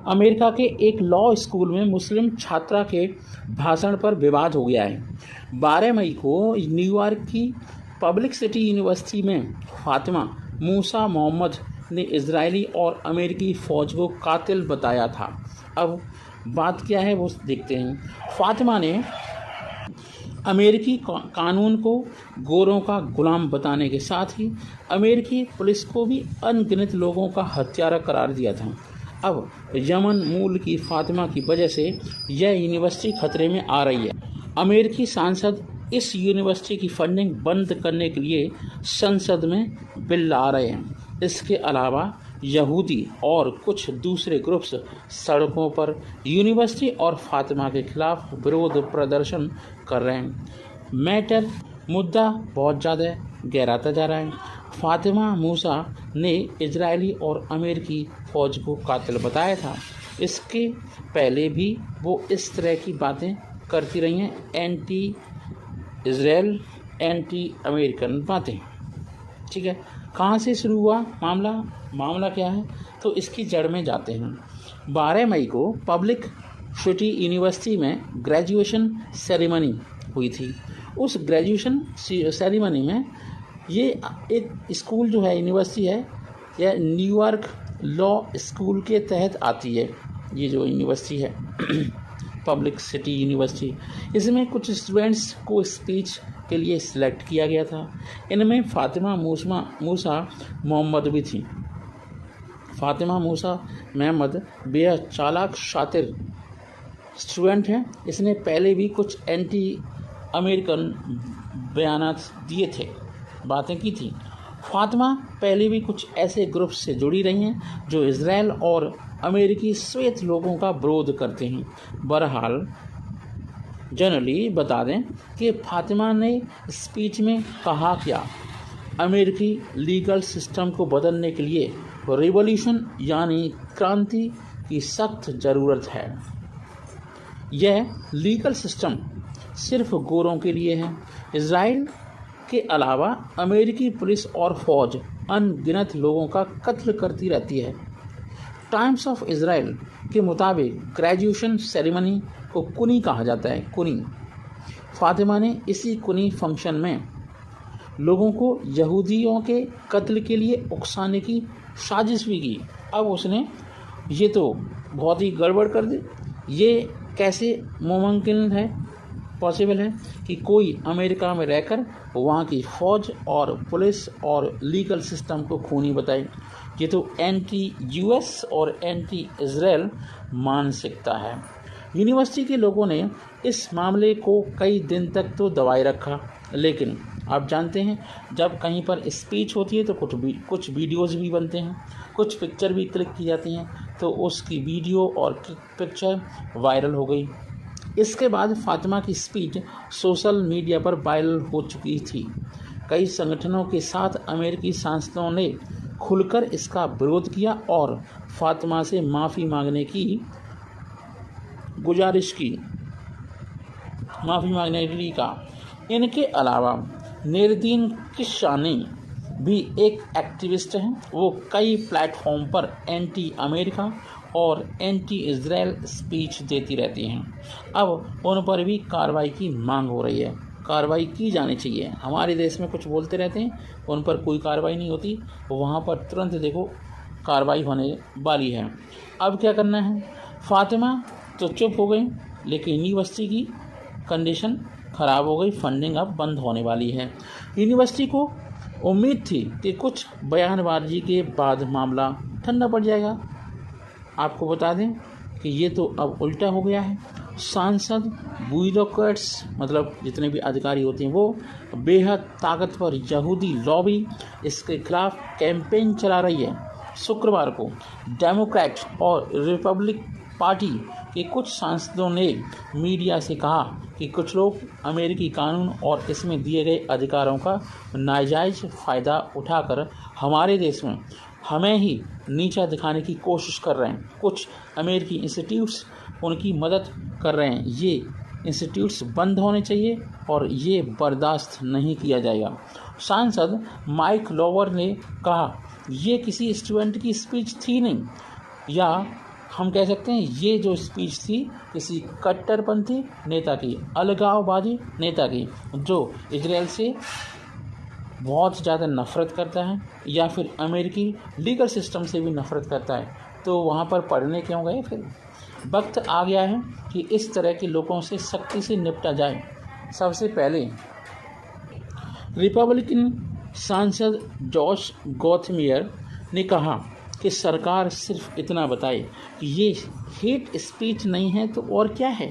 America के एक law school में मुस्लिम छात्रा के भाषण पर विवाद हो गया है। 12 मई को न्यूयॉर्क की पब्लिक सिटी यूनिवर्सिटी में फातिमा मूसा मोहम्मद ने इजरायली और अमेरिकी फ़ौज को कातिल बताया था। अब बात क्या है वो देखते हैं। फातिमा ने अमेरिकी कानून को गोरों का गुलाम बताने के साथ ही अमेरिकी पुलिस को भी अनगिनत लोगों का हत्यारा करार दिया था। अब यमन मूल की फातिमा की वजह से यह यूनिवर्सिटी खतरे में आ रही है। अमेरिकी सांसद इस यूनिवर्सिटी की फंडिंग बंद करने के लिए संसद में बिल ला रहे हैं। इसके अलावा यहूदी और कुछ दूसरे ग्रुप्स सड़कों पर यूनिवर्सिटी और फातिमा के खिलाफ विरोध प्रदर्शन कर रहे हैं। मैटर मुद्दा बहुत ज़्यादा गहराता जा रहा है। फातिमा मूसा ने इजरायली और अमेरिकी फ़ौज को कातिल बताया था। इसके पहले भी वो इस तरह की बातें करती रही हैं, एंटी इजराइल एंटी अमेरिकन बातें। ठीक है, कहाँ से शुरू हुआ मामला क्या है, तो इसकी जड़ में जाते हैं। 12 मई को पब्लिक सिटी यूनिवर्सिटी में ग्रेजुएशन सेरेमनी हुई थी। उस ग्रेजुएशन सेरेमनी में ये एक स्कूल जो है, यूनिवर्सिटी है, यह न्यूयॉर्क लॉ स्कूल के तहत आती है। ये जो यूनिवर्सिटी है पब्लिक सिटी यूनिवर्सिटी, इसमें कुछ स्टूडेंट्स को स्पीच के लिए सिलेक्ट किया गया था। इनमें फातिमा मूसा मोहम्मद भी थी। फातिमा मूसा मोहम्मद बेहद चालाक शातिर स्टूडेंट है। इसने पहले भी कुछ एंटी अमेरिकन बयानात दिए थे, बातें की थी। फातिमा पहले भी कुछ ऐसे ग्रुप से जुड़ी रही हैं जो इजराइल और अमेरिकी श्वेत लोगों का विरोध करते हैं। बहरहाल जनरली बता दें कि फातिमा ने स्पीच में कहा क्या, अमेरिकी लीगल सिस्टम को बदलने के लिए रिवॉल्यूशन यानी क्रांति की सख्त ज़रूरत है। यह लीगल सिस्टम सिर्फ गोरों के लिए है। इजराइल के अलावा अमेरिकी पुलिस और फौज अनगिनत लोगों का कत्ल करती रहती है। टाइम्स ऑफ इजराइल के मुताबिक ग्रेजुएशन सेरेमनी को कुनी कहा जाता है, कुनी। फातिमा ने इसी कुनी फंक्शन में लोगों को यहूदियों के कत्ल के लिए उकसाने की साजिश भी की। अब उसने ये तो बहुत ही गड़बड़ कर दी। ये कैसे मुमकिन है, पॉसिबल है कि कोई अमेरिका में रहकर वहाँ की फ़ौज और पुलिस और लीगल सिस्टम को खूनी बताए। ये तो एंटी यूएस और एंटी इजराइल मानसिकता है। यूनिवर्सिटी के लोगों ने इस मामले को कई दिन तक तो दबाए रखा, लेकिन आप जानते हैं जब कहीं पर स्पीच होती है तो कुछ वीडियोज़ भी बनते हैं, कुछ पिक्चर भी क्लिक की जाती हैं, तो उसकी वीडियो और पिक्चर वायरल हो गई। इसके बाद फातिमा की स्पीच सोशल मीडिया पर वायरल हो चुकी थी। कई संगठनों के साथ अमेरिकी सांसदों ने खुलकर इसका विरोध किया और फातिमा से माफ़ी मांगने की गुजारिश की, इनके अलावा नेरदीन किशानी भी एक एक्टिविस्ट हैं। वो कई प्लेटफॉर्म पर एंटी अमेरिका और एंटी इजराइल स्पीच देती रहती हैं। अब उन पर भी कार्रवाई की मांग हो रही है। कार्रवाई की जानी चाहिए। हमारे देश में कुछ बोलते रहते हैं, उन पर कोई कार्रवाई नहीं होती, वहाँ पर तुरंत देखो कार्रवाई होने वाली है। अब क्या करना है, फातिमा तो चुप हो गई, लेकिन यूनिवर्सिटी की कंडीशन ख़राब हो गई, फंडिंग अब बंद होने वाली है। यूनिवर्सिटी को उम्मीद थी कि कुछ बयानबाजी के बाद मामला ठंडा पड़ जाएगा। आपको बता दें कि ये तो अब उल्टा हो गया है। सांसद, ब्यूरोक्रेट्स, मतलब जितने भी अधिकारी होते हैं, वो बेहद ताकतवर यहूदी लॉबी इसके खिलाफ कैंपेन चला रही है। शुक्रवार को डेमोक्रेट और रिपब्लिक पार्टी के कुछ सांसदों ने मीडिया से कहा कि कुछ लोग अमेरिकी कानून और इसमें दिए गए अधिकारों का नाजायज़ फ़ायदा उठाकर हमारे देश में हमें ही नीचा दिखाने की कोशिश कर रहे हैं। कुछ अमेरिकी इंस्टीट्यूट्स उनकी मदद कर रहे हैं। ये इंस्टीट्यूट्स बंद होने चाहिए और ये बर्दाश्त नहीं किया जाएगा। सांसद माइक लोवर ने कहा, ये किसी स्टूडेंट की स्पीच थी नहीं या हम कह सकते हैं ये जो स्पीच थी किसी कट्टरपंथी नेता की, अलगाववादी नेता की, जो इजराइल से बहुत ज़्यादा नफ़रत करता है या फिर अमेरिकी लीगल सिस्टम से भी नफ़रत करता है। तो वहाँ पर पढ़ने क्यों गए? फिर वक्त आ गया है कि इस तरह के लोगों से सख्ती से निपटा जाए। सबसे पहले रिपब्लिकन सांसद जॉश गॉथमियर ने कहा कि सरकार सिर्फ इतना बताए कि ये हेट स्पीच नहीं है तो और क्या है।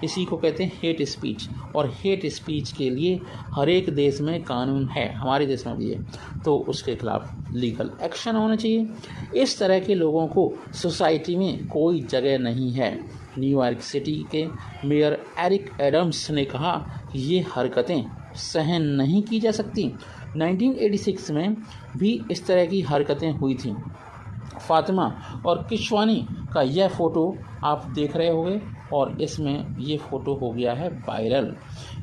इसी को कहते हैं हेट स्पीच, और हेट स्पीच के लिए हर एक देश में कानून है, हमारे देश में भी है, तो उसके खिलाफ लीगल एक्शन होना चाहिए। इस तरह के लोगों को सोसाइटी में कोई जगह नहीं है। न्यूयॉर्क सिटी के मेयर एरिक एडम्स ने कहा कि ये हरकतें सहन नहीं की जा सकती। 1986 में भी इस तरह की हरकतें हुई थीं। फातिमा और किशवानी का यह फ़ोटो आप देख रहे होंगे और इसमें ये फ़ोटो हो गया है वायरल।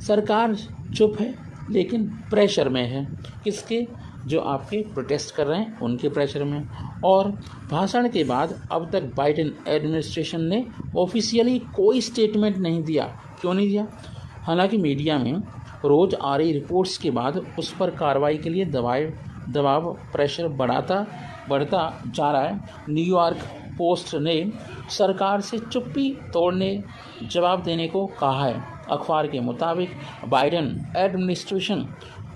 सरकार चुप है लेकिन प्रेशर में है। किसके? जो आपके प्रोटेस्ट कर रहे हैं उनके प्रेशर में। और भाषण के बाद अब तक बाइडेन एडमिनिस्ट्रेशन ने ऑफिशियली कोई स्टेटमेंट नहीं दिया। क्यों नहीं दिया? हालांकि मीडिया में रोज़ आ रही रिपोर्ट्स के बाद उस पर कार्रवाई के लिए दबाव प्रेशर बढ़ता जा रहा है। न्यूयॉर्क पोस्ट ने सरकार से चुप्पी तोड़ने जवाब देने को कहा है। अखबार के मुताबिक बाइडेन एडमिनिस्ट्रेशन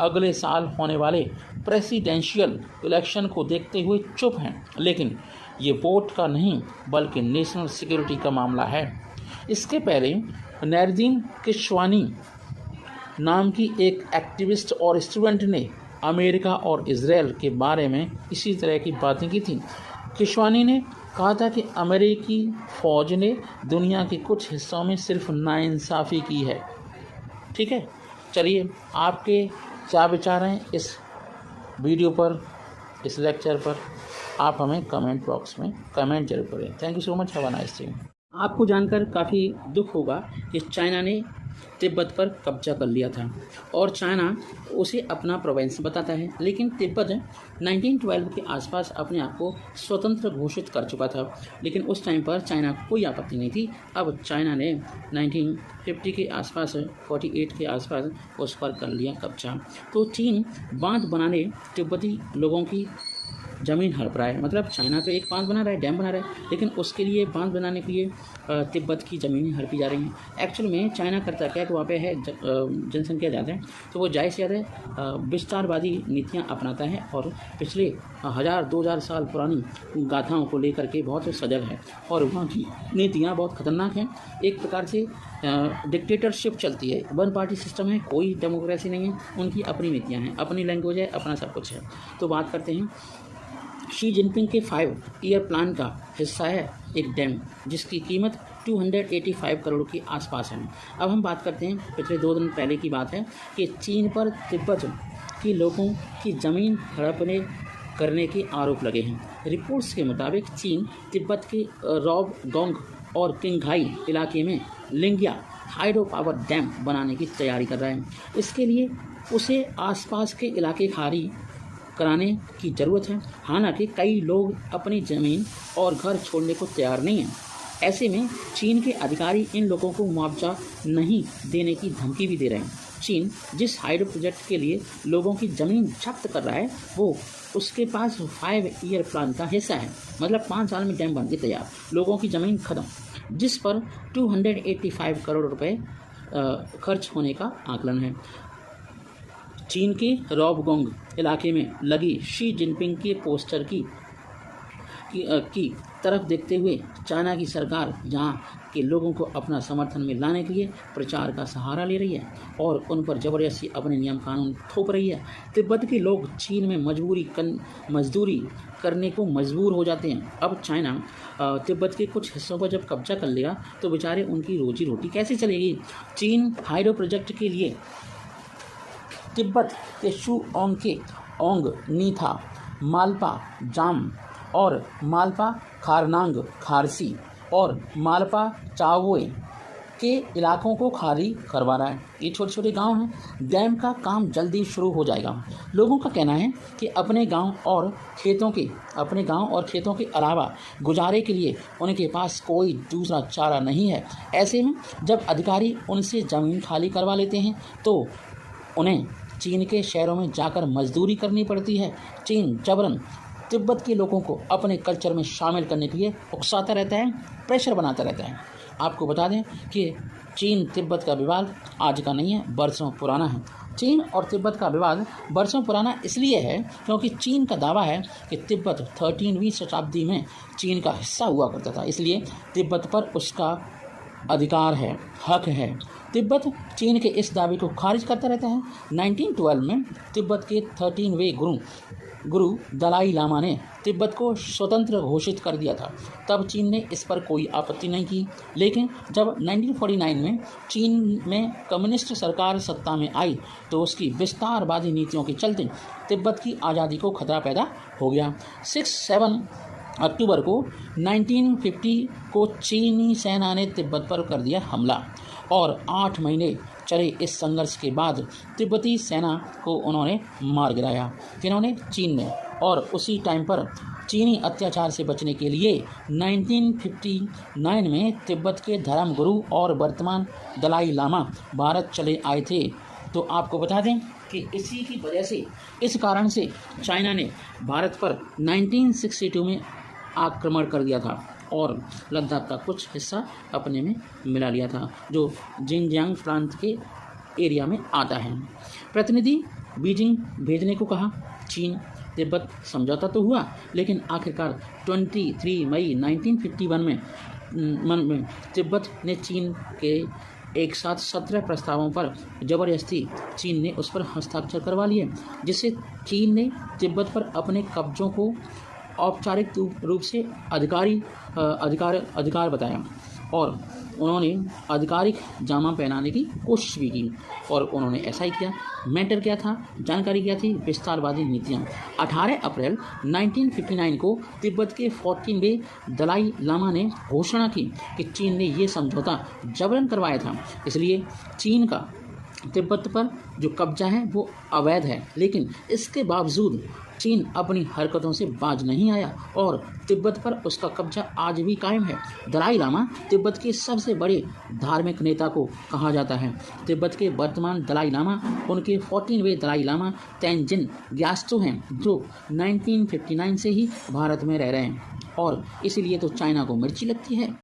अगले साल होने वाले प्रेसिडेंशियल इलेक्शन को देखते हुए चुप हैं, लेकिन ये वोट का नहीं बल्कि नेशनल सिक्योरिटी का मामला है। इसके पहले नैरदीन किशवानी नाम की एक एक्टिविस्ट और स्टूडेंट ने अमेरिका और इजराइल के बारे में इसी तरह की बातें की थी। किशवानी ने कहा था कि अमेरिकी फ़ौज ने दुनिया के कुछ हिस्सों में सिर्फ नाइंसाफ़ी की है। ठीक है, चलिए आपके क्या विचार हैं इस वीडियो पर, इस लेक्चर पर? आप हमें कमेंट बॉक्स में कमेंट जरूर करें। Thank you so much, have a nice day. आपको जानकर काफ़ी दुख होगा कि चाइना ने तिब्बत पर कब्जा कर लिया था और चाइना उसे अपना प्रोविंस बताता है, लेकिन तिब्बत 1912 के आसपास अपने आप को स्वतंत्र घोषित कर चुका था। लेकिन उस टाइम पर चाइना को कोई आपत्ति नहीं थी। अब चाइना ने 1950 के आसपास 48 के आसपास उस पर कर लिया कब्जा। तो चीन बांध बनाने तिब्बती लोगों की ज़मीन हड़प रहा है। मतलब चाइना तो एक बांध बना रहा है, डैम बना रहा है, लेकिन उसके लिए बांध बनाने के लिए तिब्बत की ज़मीनें हड़पी जा रही हैं। एक्चुअल में चाइना करता क्या कि वहाँ पे है जनसंख्या ज़्यादा है, तो वो ज़्यादा से ज़्यादा विस्तारवादी नीतियाँ अपनाता है और पिछले 1000-2000 साल पुरानी गाथाओं को लेकर के बहुत सजग है और वहाँ की नीतियाँ बहुत खतरनाक हैं। एक प्रकार से डिक्टेटरशिप चलती है, वन पार्टी सिस्टम है, कोई डेमोक्रेसी नहीं है, उनकी अपनी नीतियाँ हैं, अपनी लैंग्वेज है, अपना सब कुछ है। तो बात करते हैं शी जिनपिंग के 5 ईयर प्लान का हिस्सा है एक डैम जिसकी कीमत 285 करोड़ के आसपास है। अब हम बात करते हैं, पिछले 2 दिन पहले की बात है कि चीन पर तिब्बत के लोगों की ज़मीन हड़पने करने के आरोप लगे हैं। रिपोर्ट्स के मुताबिक चीन तिब्बत के रॉब गोंग और किंगघाई इलाके में लिंगिया हाइड्रो पावर डैम बनाने की तैयारी कर रहा है। इसके लिए उसे आसपास के इलाके खाली कराने की ज़रूरत है। हालांकि कई लोग अपनी ज़मीन और घर छोड़ने को तैयार नहीं हैं। ऐसे में चीन के अधिकारी इन लोगों को मुआवजा नहीं देने की धमकी भी दे रहे हैं। चीन जिस हाइड्रो प्रोजेक्ट के लिए लोगों की ज़मीन जब्त कर रहा है वो उसके पास 5 ईयर प्लान का हिस्सा है। मतलब 5 साल में डैम बन के तैयार, लोगों की ज़मीन खत्म, जिस पर 285 करोड़ रुपए खर्च होने का आकलन है। चीन के रॉबगोंग इलाके में लगी शी जिनपिंग के पोस्टर की तरफ देखते हुए चाइना की सरकार जहां के लोगों को अपना समर्थन में लाने के लिए प्रचार का सहारा ले रही है और उन पर ज़बरदस्ती अपने नियम कानून थोप रही है। तिब्बत के लोग चीन में मजदूरी करने को मजबूर हो जाते हैं। अब चाइना तिब्बत के कुछ हिस्सों पर जब कब्जा कर लेगा तो बेचारे उनकी रोजी रोटी कैसे चलेगी। चीन हाइड्रो प्रोजेक्ट के लिए तिब्बत के शुओंग के ओंग नीथा, मालपा जाम और मालपा खारनांग खारसी और मालपा चावोए के इलाकों को खाली करवा रहा है। ये छोटे छोटे गांव हैं। डैम का काम जल्दी शुरू हो जाएगा। लोगों का कहना है कि अपने गांव और खेतों के अलावा गुजारे के लिए उनके पास कोई दूसरा चारा नहीं है। ऐसे में जब अधिकारी उनसे ज़मीन खाली करवा लेते हैं तो उन्हें चीन के शहरों में जाकर मजदूरी करनी पड़ती है। चीन जबरन तिब्बत के लोगों को अपने कल्चर में शामिल करने के लिए उकसाता रहता है, प्रेशर बनाता रहता है। आपको बता दें कि चीन तिब्बत का विवाद आज का नहीं है, बरसों पुराना है। चीन और तिब्बत का विवाद बरसों पुराना इसलिए है क्योंकि चीन का दावा है कि तिब्बत 13वीं शताब्दी में चीन का हिस्सा हुआ करता था, इसलिए तिब्बत पर उसका अधिकार है, हक है। तिब्बत चीन के इस दावे को खारिज करता रहता है। 1912 में तिब्बत के 13वें गुरु दलाई लामा ने तिब्बत को स्वतंत्र घोषित कर दिया था। तब चीन ने इस पर कोई आपत्ति नहीं की, लेकिन जब 1949 में चीन में कम्युनिस्ट सरकार सत्ता में आई तो उसकी विस्तारवादी नीतियों के चलते तिब्बत की आज़ादी को खतरा पैदा हो गया। 6-7 अक्टूबर को 1950 को चीनी सेना ने तिब्बत पर कर दिया हमला और 8 महीने चले इस संघर्ष के बाद तिब्बती सेना को उन्होंने मार गिराया। किन्होंने? चीन ने। और उसी टाइम पर चीनी अत्याचार से बचने के लिए 1959 में तिब्बत के धर्मगुरु और वर्तमान दलाई लामा भारत चले आए थे। तो आपको बता दें कि इसी की वजह से, इस कारण से चाइना ने भारत पर 1962 में आक्रमण कर दिया था और लद्दाख का कुछ हिस्सा अपने में मिला लिया था, जो जिनजियांग प्रांत के एरिया में आता है। प्रतिनिधि बीजिंग भेजने को कहा। चीन तिब्बत समझौता तो हुआ, लेकिन आखिरकार 23 मई 1951 में तिब्बत ने चीन के एक साथ 17 प्रस्तावों पर जबरदस्ती चीन ने उस पर हस्ताक्षर करवा लिए, जिससे चीन ने तिब्बत पर अपने कब्जों को औपचारिक रूप से अधिकार बताया और उन्होंने आधिकारिक जामा पहनाने की कोशिश भी की और उन्होंने ऐसा ही किया। मैटर क्या था? जानकारी क्या थी? विस्तारवादी नीतियाँ। 18 अप्रैल 1959 को तिब्बत के 14वें दलाई लामा ने घोषणा की कि चीन ने ये समझौता जबरन करवाया था, इसलिए चीन का तिब्बत पर जो कब्जा है वो अवैध है। लेकिन इसके बावजूद चीन अपनी हरकतों से बाज नहीं आया और तिब्बत पर उसका कब्जा आज भी कायम है। दलाई लामा तिब्बत के सबसे बड़े धार्मिक नेता को कहा जाता है। तिब्बत के वर्तमान दलाई लामा उनके 14वें दलाई लामा तेंजिन ग्यात्सो हैं, जो 1959 से ही भारत में रह रहे हैं और इसीलिए तो चाइना को मिर्ची लगती है।